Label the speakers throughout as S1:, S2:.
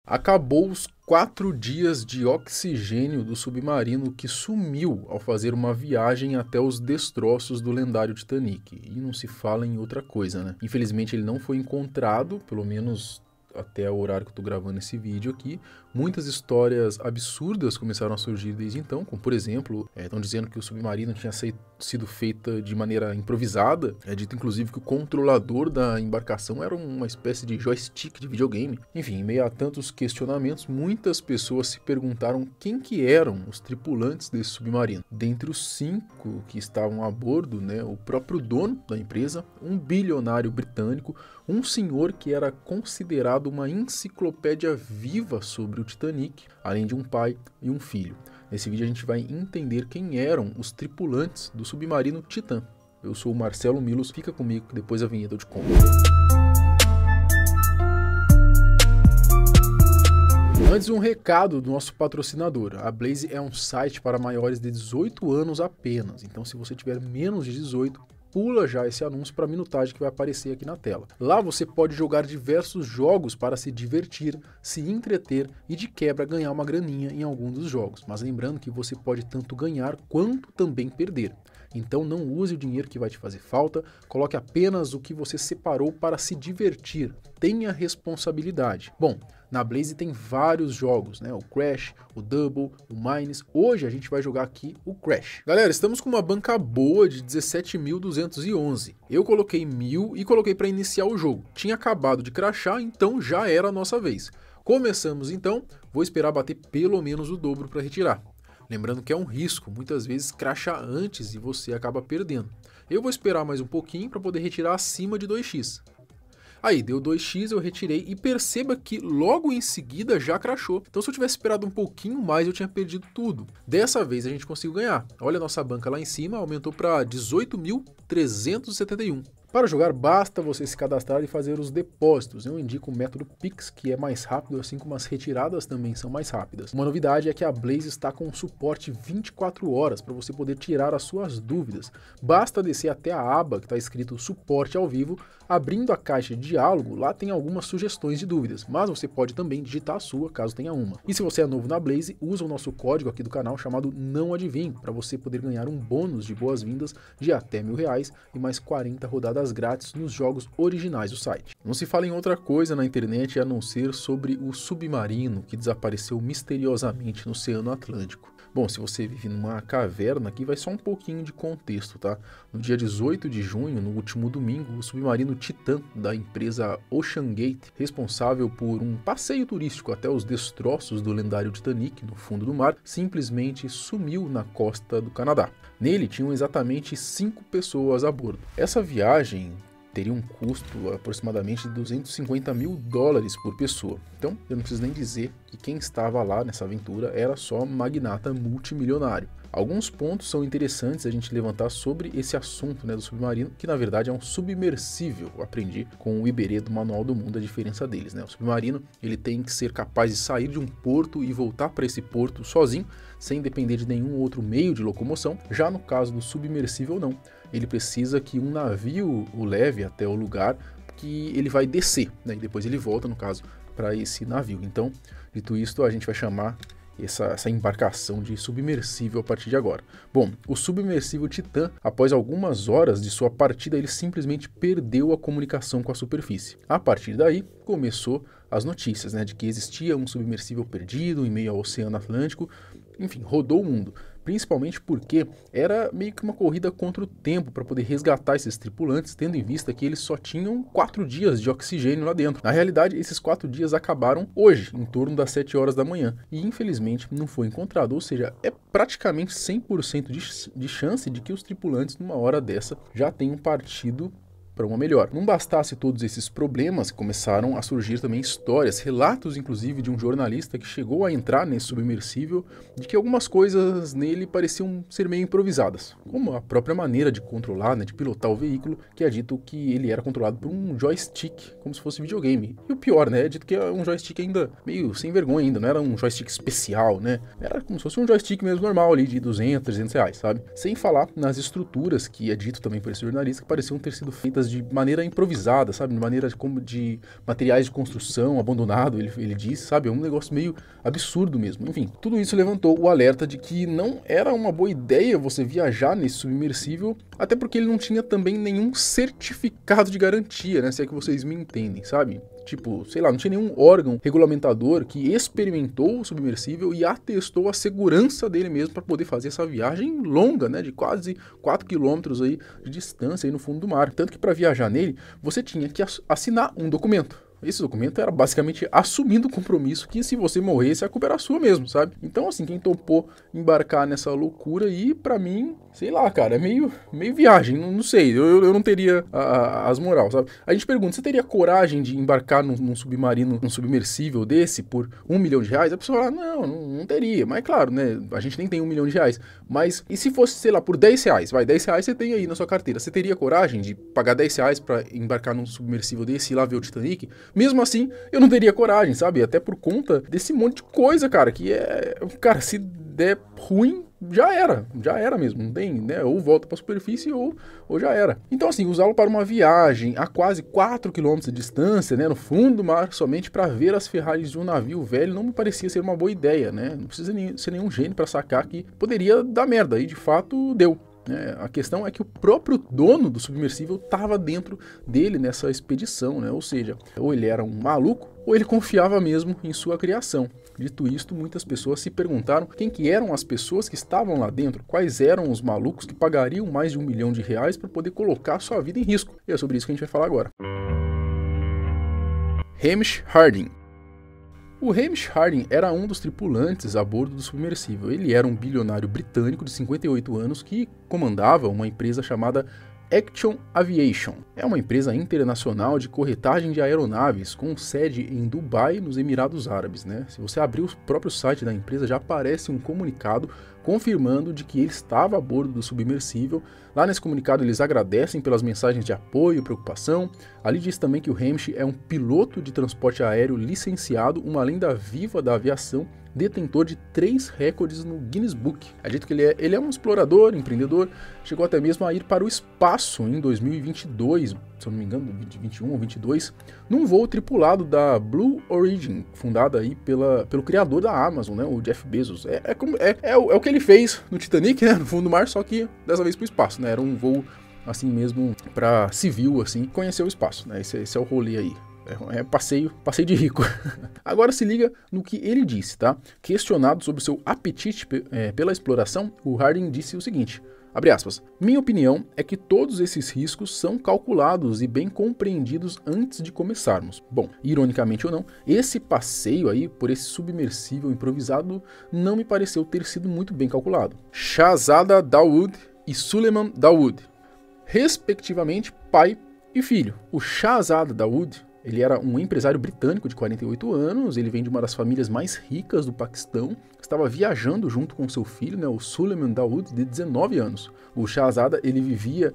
S1: Acabou os 4 dias de oxigênio do submarino que sumiu ao fazer uma viagem até os destroços do lendário Titanic. E não se fala em outra coisa, né? Infelizmente ele não foi encontrado, pelo menos até o horário que eu tô gravando esse vídeo aqui. Muitas histórias absurdas começaram a surgir desde então, como por exemplo, estão dizendo que o submarino tinha sido feita de maneira improvisada. É dito inclusive que o controlador da embarcação era uma espécie de joystick de videogame. Enfim, em meio a tantos questionamentos, muitas pessoas se perguntaram quem que eram os tripulantes desse submarino. Dentre os 5 que estavam a bordo, né, o próprio dono da empresa, um bilionário britânico, um senhor que era considerado uma enciclopédia viva sobre o Titanic, além de um pai e um filho. Nesse vídeo a gente vai entender quem eram os tripulantes do submarino Titã. Eu sou o Marcelo Milos, fica comigo que depois a vinheta eu te conto. Antes, um recado do nosso patrocinador. A Blaze é um site para maiores de 18 anos apenas, então se você tiver menos de 18, pula já esse anúncio para a minutagem que vai aparecer aqui na tela. Lá você pode jogar diversos jogos para se divertir, se entreter e de quebra ganhar uma graninha em algum dos jogos. Mas lembrando que você pode tanto ganhar quanto também perder. Então não use o dinheiro que vai te fazer falta, coloque apenas o que você separou para se divertir. Tenha responsabilidade. Bom, na Blaze tem vários jogos, né? O Crash, o Double, o Mines. Hoje a gente vai jogar aqui o Crash. Galera, estamos com uma banca boa de 17.211. Eu coloquei 1.000 e coloquei para iniciar o jogo. Tinha acabado de crashar, então já era a nossa vez. Começamos então, vou esperar bater pelo menos o dobro para retirar. Lembrando que é um risco, muitas vezes crasha antes e você acaba perdendo. Eu vou esperar mais um pouquinho para poder retirar acima de 2x. Aí, deu 2x, eu retirei e perceba que logo em seguida já crashou. Então se eu tivesse esperado um pouquinho mais, eu tinha perdido tudo. Dessa vez a gente conseguiu ganhar. Olha a nossa banca lá em cima, aumentou para 18.371. Para jogar, basta você se cadastrar e fazer os depósitos. Eu indico o método Pix, que é mais rápido, assim como as retiradas também são mais rápidas. Uma novidade é que a Blaze está com suporte 24 horas para você poder tirar as suas dúvidas. Basta descer até a aba que está escrito Suporte ao Vivo, abrindo a caixa de diálogo, lá tem algumas sugestões de dúvidas, mas você pode também digitar a sua, caso tenha uma. E se você é novo na Blaze, usa o nosso código aqui do canal chamado Não Adivinhe, para você poder ganhar um bônus de boas-vindas de até R$1.000 e mais 40 rodadas grátis nos jogos originais do site. Não se fala em outra coisa na internet a não ser sobre o submarino que desapareceu misteriosamente no Oceano Atlântico. Bom, se você vive numa caverna, aqui vai só um pouquinho de contexto, tá? No dia 18 de junho, no último domingo, o submarino Titã da empresa OceanGate, responsável por um passeio turístico até os destroços do lendário Titanic no fundo do mar, simplesmente sumiu na costa do Canadá. Nele tinham exatamente 5 pessoas a bordo. Essa viagem teria um custo aproximadamente de $250 mil por pessoa. Então, eu não preciso nem dizer que quem estava lá nessa aventura era só magnata multimilionário. Alguns pontos são interessantes a gente levantar sobre esse assunto, né, do submarino, que na verdade é um submersível. Eu aprendi com o Iberê do Manual do Mundo a diferença deles, né? O submarino ele tem que ser capaz de sair de um porto e voltar para esse porto sozinho, sem depender de nenhum outro meio de locomoção. Já no caso do submersível, não. Ele precisa que um navio o leve até o lugar que ele vai descer, né? E depois ele volta, no caso, para esse navio. Então, dito isto, a gente vai chamar essa embarcação de submersível a partir de agora. Bom, o submersível Titã, após algumas horas de sua partida, ele simplesmente perdeu a comunicação com a superfície. A partir daí, começou as notícias, né, de que existia um submersível perdido em meio ao Oceano Atlântico. Enfim, rodou o mundo. Principalmente porque era meio que uma corrida contra o tempo para poder resgatar esses tripulantes, tendo em vista que eles só tinham 4 dias de oxigênio lá dentro. Na realidade, esses 4 dias acabaram hoje, em torno das 7 horas da manhã, e infelizmente não foi encontrado, ou seja, é praticamente 100% de chance de que os tripulantes numa hora dessa já tenham partido para uma melhor. Não bastasse todos esses problemas, começaram a surgir também histórias, relatos inclusive de um jornalista que chegou a entrar nesse submersível, de que algumas coisas nele pareciam ser meio improvisadas, como a própria maneira de controlar, né, de pilotar o veículo, que é dito que ele era controlado por um joystick, como se fosse videogame. E o pior, né, é dito que é um joystick ainda meio sem vergonha ainda, não era um joystick especial, né, era como se fosse um joystick mesmo normal ali de 200, 300 reais, sabe? Sem falar nas estruturas, que é dito também por esse jornalista, que pareciam ter sido feitas feitas de maneira improvisada, sabe? De maneira de materiais de construção abandonado, ele disse, sabe? É um negócio meio absurdo mesmo. Enfim, tudo isso levantou o alerta de que não era uma boa ideia você viajar nesse submersível, até porque ele não tinha também nenhum certificado de garantia, né? Se é que vocês me entendem, sabe? Tipo, sei lá, não tinha nenhum órgão regulamentador que experimentou o submersível e atestou a segurança dele mesmo para poder fazer essa viagem longa, né, de quase 4 quilômetros aí de distância aí no fundo do mar. Tanto que para viajar nele, você tinha que assinar um documento. Esse documento era basicamente assumindo o compromisso que se você morresse, a culpa era sua mesmo, sabe? Então, assim, quem topou embarcar nessa loucura aí, pra mim, sei lá, cara, é meio viagem, não sei, eu não teria as moral, sabe? A gente pergunta, você teria coragem de embarcar num submarino, num submersível desse por R$1 milhão? A pessoa fala, não teria, mas claro, né, a gente nem tem R$1 milhão, mas e se fosse, sei lá, por R$10? Vai, R$10 você tem aí na sua carteira, você teria coragem de pagar R$10 pra embarcar num submersível desse e ir lá ver o Titanic? Mesmo assim, eu não teria coragem, sabe? Até por conta desse monte de coisa, cara, que é... Cara, se der ruim, já era mesmo, não tem, né? Ou volta pra superfície ou já era. Então, assim, usá-lo para uma viagem a quase 4 km de distância, né? No fundo do mar, somente para ver as ferragens de um navio velho, não me parecia ser uma boa ideia, né? Não precisa ser nenhum gênio para sacar que poderia dar merda, e de fato deu. A questão é que o próprio dono do submersível estava dentro dele nessa expedição, né? Ou seja, ou ele era um maluco ou ele confiava mesmo em sua criação. Dito isto, muitas pessoas se perguntaram quem que eram as pessoas que estavam lá dentro, quais eram os malucos que pagariam mais de R$1 milhão para poder colocar sua vida em risco. E é sobre isso que a gente vai falar agora. Hamish Harding. O Hamish Harding era um dos tripulantes a bordo do submersível. Ele era um bilionário britânico de 58 anos que comandava uma empresa chamada Action Aviation. É uma empresa internacional de corretagem de aeronaves com sede em Dubai, nos Emirados Árabes, né? Se você abrir o próprio site da empresa, já aparece um comunicado confirmando de que ele estava a bordo do submersível. Lá nesse comunicado eles agradecem pelas mensagens de apoio e preocupação. Ali diz também que o Hamish é um piloto de transporte aéreo licenciado, uma lenda viva da aviação, detentor de 3 recordes no Guinness Book. É dito que ele é um explorador, empreendedor, chegou até mesmo a ir para o espaço em 2022, se eu não me engano, 2021 ou 22, num voo tripulado da Blue Origin, fundada aí pelo criador da Amazon, né, o Jeff Bezos. É o que ele fez no Titanic, né, no fundo do mar, só que dessa vez para o espaço, né, era um voo assim mesmo para civil, assim, conhecer o espaço, né, esse é o rolê aí. É passeio de rico. Agora se liga no que ele disse, tá? Questionado sobre seu apetite pela exploração, o Harding disse o seguinte, abre aspas, minha opinião é que todos esses riscos são calculados e bem compreendidos antes de começarmos. Bom, ironicamente ou não, esse passeio aí por esse submersível improvisado não me pareceu ter sido muito bem calculado. Shahzada Dawood e Suleiman Dawood, respectivamente pai e filho. O Shahzada Dawood, ele era um empresário britânico de 48 anos, ele vem de uma das famílias mais ricas do Paquistão, estava viajando junto com seu filho, né, o Suleiman Dawood, de 19 anos. O Shahzada, ele vivia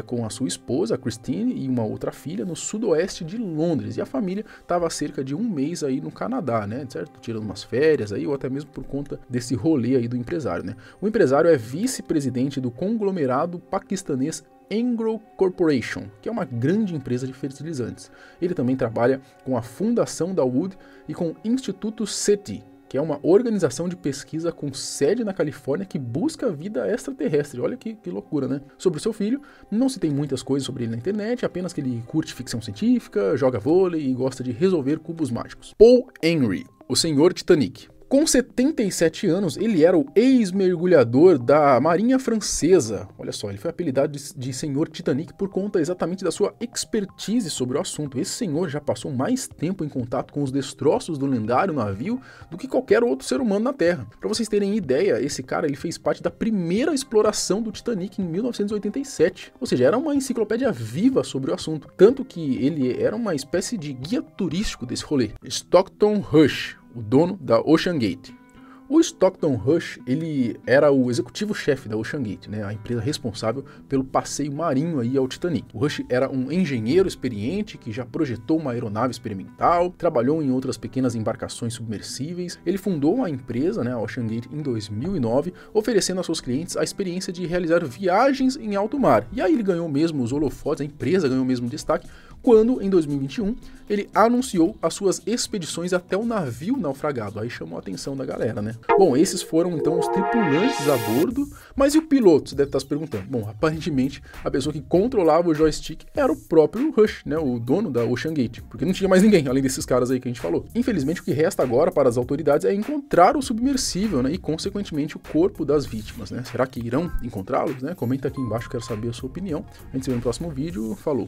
S1: com a sua esposa, a Christine, e uma outra filha no sudoeste de Londres, e a família estava há cerca de 1 mês aí no Canadá, né, certo? Tirando umas férias aí, ou até mesmo por conta desse rolê aí do empresário, né. O empresário é vice-presidente do conglomerado paquistanês Engro Corporation, que é uma grande empresa de fertilizantes. Ele também trabalha com a Fundação Dawood e com o Instituto SETI, que é uma organização de pesquisa com sede na Califórnia que busca vida extraterrestre. Olha que loucura, né? Sobre o seu filho, não se tem muitas coisas sobre ele na internet, apenas que ele curte ficção científica, joga vôlei e gosta de resolver cubos mágicos. Paul Henry, o Senhor Titanic. Com 77 anos, ele era o ex-mergulhador da Marinha Francesa. Olha só, ele foi apelidado de Senhor Titanic por conta exatamente da sua expertise sobre o assunto. Esse senhor já passou mais tempo em contato com os destroços do lendário navio do que qualquer outro ser humano na Terra. Para vocês terem ideia, esse cara ele fez parte da primeira exploração do Titanic em 1987. Ou seja, era uma enciclopédia viva sobre o assunto. Tanto que ele era uma espécie de guia turístico desse rolê. Stockton Rush, o dono da Ocean Gate. O Stockton Rush, ele era o executivo-chefe da OceanGate, né, a empresa responsável pelo passeio marinho aí ao Titanic. O Rush era um engenheiro experiente que já projetou uma aeronave experimental, trabalhou em outras pequenas embarcações submersíveis. Ele fundou a empresa, né, a OceanGate, em 2009, oferecendo aos seus clientes a experiência de realizar viagens em alto mar. E aí ele ganhou mesmo os holofotes, a empresa ganhou mesmo destaque, quando, em 2021, ele anunciou as suas expedições até o navio naufragado. Aí chamou a atenção da galera, né? Bom, esses foram então os tripulantes a bordo, mas e o piloto? Você deve estar se perguntando. Bom, aparentemente, a pessoa que controlava o joystick era o próprio Rush, né? O dono da OceanGate, porque não tinha mais ninguém, além desses caras aí que a gente falou. Infelizmente, o que resta agora para as autoridades é encontrar o submersível, né? E, consequentemente, o corpo das vítimas, né? Será que irão encontrá-los, né? Comenta aqui embaixo, quero saber a sua opinião. A gente se vê no próximo vídeo. Falou!